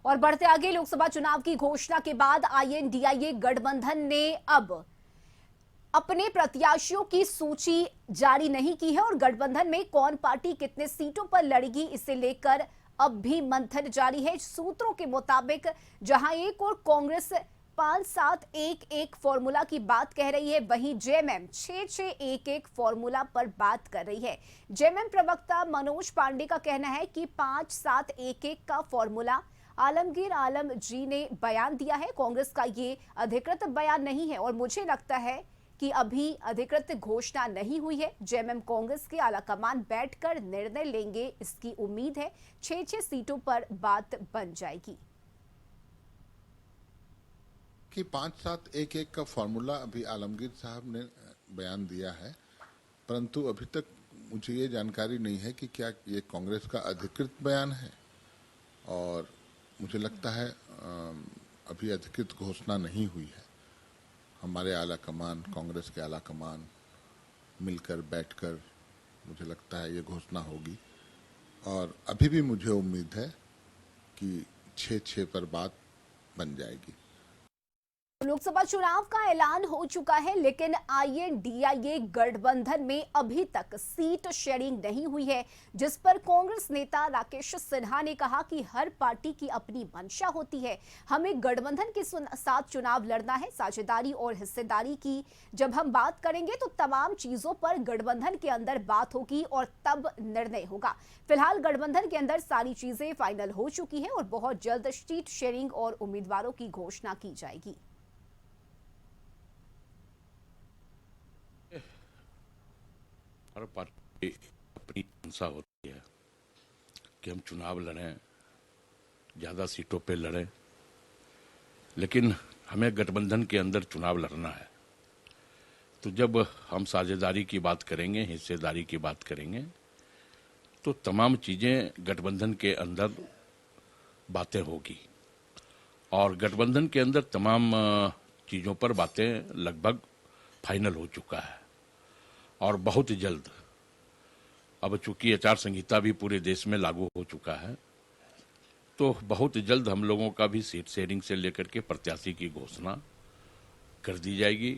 और बढ़ते आगे, लोकसभा चुनाव की घोषणा के बाद आईएनडीआईए गठबंधन ने अब अपने प्रत्याशियों की सूची जारी नहीं की है और गठबंधन में कौन पार्टी कितने सीटों पर लड़ेगी इसे लेकर अब भी मंथन जारी है। सूत्रों के मुताबिक जहां एक और कांग्रेस 5-7-1-1 फॉर्मूला की बात कह रही है, वहीं जेएमएम 6-6-1-1 फॉर्मूला पर बात कर रही है। जेएमएम प्रवक्ता मनोज पांडे का कहना है कि 5-7-1-1 का फॉर्मूला आलमगीर आलम जी ने बयान दिया है। कांग्रेस का ये अधिकृत बयान नहीं है और मुझे लगता है कि अभी अधिकृत घोषणा नहीं हुई है। जेएमएम कांग्रेस के आलाकमान बैठकर निर्णय लेंगे, इसकी उम्मीद है। 6-6 सीटों पर बात बन जाएगी। कि 5-7-1-1 का फॉर्मूला अभी आलमगीर साहब ने बयान दिया है, परंतु अभी तक मुझे ये जानकारी नहीं है कि क्या ये कांग्रेस का अधिकृत बयान है, और मुझे लगता है अभी अधिकृत घोषणा नहीं हुई है। हमारे आलाकमान, कांग्रेस के आलाकमान मिलकर बैठकर मुझे लगता है ये घोषणा होगी, और अभी भी मुझे उम्मीद है कि 6-6 पर बात बन जाएगी। लोकसभा चुनाव का ऐलान हो चुका है, लेकिन आईएनडीआईए गठबंधन में अभी तक सीट शेयरिंग नहीं हुई है, जिस पर कांग्रेस नेता राकेश सिन्हा ने कहा कि हर पार्टी की अपनी मंशा होती है, हमें गठबंधन के साथ चुनाव लड़ना है। साझेदारी और हिस्सेदारी की जब हम बात करेंगे तो तमाम चीजों पर गठबंधन के अंदर बात होगी और तब निर्णय होगा। फिलहाल गठबंधन के अंदर सारी चीजें फाइनल हो चुकी है और बहुत जल्द सीट शेयरिंग और उम्मीदवारों की घोषणा की जाएगी। हर पार्टी अपनी मंशा होती है कि हम चुनाव लड़ें, ज़्यादा सीटों पे लड़ें, लेकिन हमें गठबंधन के अंदर चुनाव लड़ना है। तो जब हम साझेदारी की बात करेंगे, हिस्सेदारी की बात करेंगे, तो तमाम चीज़ें गठबंधन के अंदर बातें होगी, और गठबंधन के अंदर तमाम चीज़ों पर बातें लगभग फाइनल हो चुका है। और बहुत जल्द, अब चूंकि आचार संहिता भी पूरे देश में लागू हो चुका है, तो बहुत जल्द हम लोगों का भी सीट शेयरिंग से लेकर के प्रत्याशी की घोषणा कर दी जाएगी।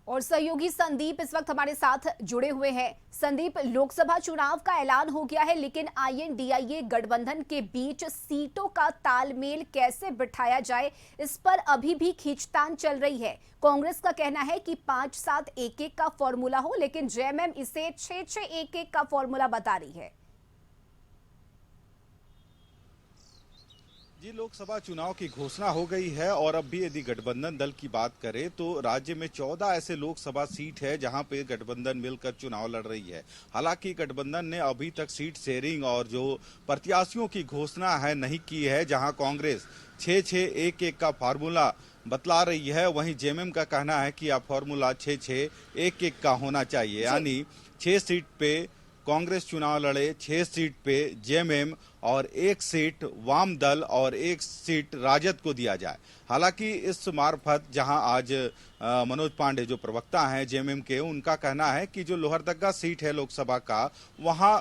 और सहयोगी संदीप इस वक्त हमारे साथ जुड़े हुए हैं। संदीप, लोकसभा चुनाव का ऐलान हो गया है, लेकिन आईएनडीआईए गठबंधन के बीच सीटों का तालमेल कैसे बिठाया जाए, इस पर अभी भी खींचतान चल रही है। कांग्रेस का कहना है कि 5-7-1-1 का फॉर्मूला हो, लेकिन जेएमएम इसे 6-6-1-1 का फॉर्मूला बता रही है। जी, लोकसभा चुनाव की घोषणा हो गई है, और अब भी यदि गठबंधन दल की बात करें तो राज्य में 14 ऐसे लोकसभा सीट है जहां पे गठबंधन मिलकर चुनाव लड़ रही है। हालांकि गठबंधन ने अभी तक सीट शेयरिंग और जो प्रत्याशियों की घोषणा है नहीं की है। जहां कांग्रेस 6-6-1-1 का फार्मूला बतला रही है, वहीं जेएमएम का कहना है कि यह फार्मूला 6-6-1-1 का होना चाहिए, यानी 6 सीट पे कांग्रेस चुनाव लड़े, 6 सीट पे जेएमएम और 1 सीट वाम दल और 1 सीट राजद को दिया जाए। हालांकि इस मार्फत जहां आज मनोज पांडे जो प्रवक्ता हैं जेएमएम के, उनका कहना है कि जो लोहरदगा सीट है लोकसभा का, वहां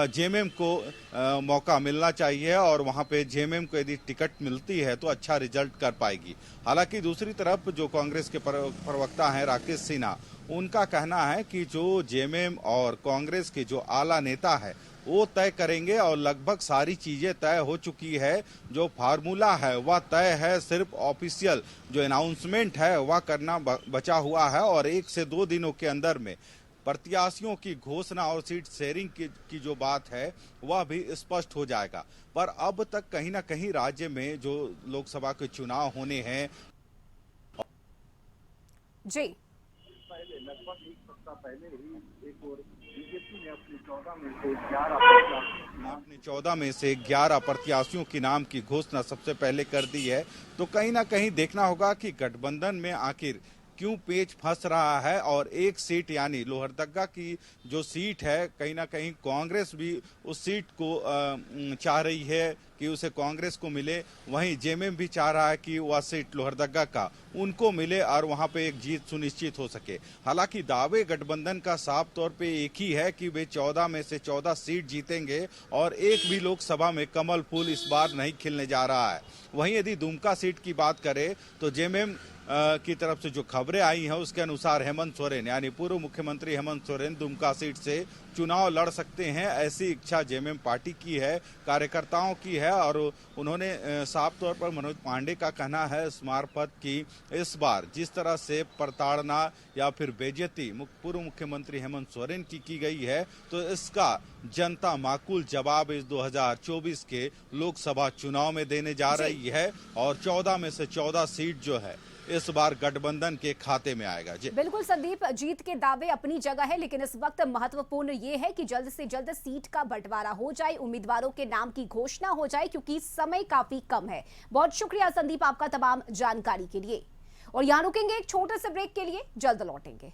जेएमएम को मौका मिलना चाहिए, और वहां पे जेएमएम को यदि टिकट मिलती है तो अच्छा रिजल्ट कर पाएगी। हालांकि दूसरी तरफ जो कांग्रेस के प्रवक्ता हैं राकेश सिन्हा, उनका कहना है कि जो जेएमएम और कांग्रेस के जो आला नेता है वो तय करेंगे, और लगभग सारी चीजें तय हो चुकी है। जो फार्मूला है वह तय है, सिर्फ ऑफिशियल जो अनाउंसमेंट है वह करना बचा हुआ है, और 1 से 2 दिनों के अंदर में प्रत्याशियों की घोषणा और सीट शेयरिंग की जो बात है वह भी स्पष्ट हो जाएगा। पर अब तक कहीं ना कहीं राज्य में जो लोकसभा के चुनाव होने हैं, जी, लगभग 1 सप्ताह पहले ही एक और बीजेपी ने अपने 14 में से 11 प्रत्याशियों के नाम की घोषणा सबसे पहले कर दी है। तो कहीं ना कहीं देखना होगा कि गठबंधन में आखिर क्यों पेच फंस रहा है। और एक सीट यानी लोहरदगा की जो सीट है, कहीं ना कहीं कांग्रेस भी उस सीट को चाह रही है कि उसे कांग्रेस को मिले, वहीं जेएमएम भी चाह रहा है कि वह सीट लोहरदगा का उनको मिले और वहां पे एक जीत सुनिश्चित हो सके। हालांकि दावे गठबंधन का साफ तौर पे एक ही है कि वे 14 में से 14 सीट जीतेंगे और एक भी लोकसभा में कमल फूल इस बार नहीं खिलने जा रहा है। वहीं यदि दुमका सीट की बात करें तो जेएमएम की तरफ से जो खबरें आई हैं उसके अनुसार हेमंत सोरेन यानी पूर्व मुख्यमंत्री हेमंत सोरेन दुमका सीट से चुनाव लड़ सकते हैं, ऐसी इच्छा जेएमएम पार्टी की है, कार्यकर्ताओं की है। और उन्होंने साफ तौर पर मनोज पांडे का कहना है इस मार्फत कि इस बार जिस तरह से प्रताड़ना या फिर बेइज्जती पूर्व मुख्यमंत्री हेमंत सोरेन की गई है, तो इसका जनता माकूल जवाब इस 2024 के लोकसभा चुनाव में देने जा रही है और 14 में से 14 सीट जो है इस बार गठबंधन के खाते में आएगा। जी बिल्कुल संदीप, जीत के दावे अपनी जगह है, लेकिन इस वक्त महत्वपूर्ण ये है कि जल्द से जल्द सीट का बंटवारा हो जाए, उम्मीदवारों के नाम की घोषणा हो जाए, क्योंकि समय काफी कम है। बहुत शुक्रिया संदीप आपका तमाम जानकारी के लिए। और यहां रुकेंगे एक छोटे से ब्रेक के लिए, जल्द लौटेंगे।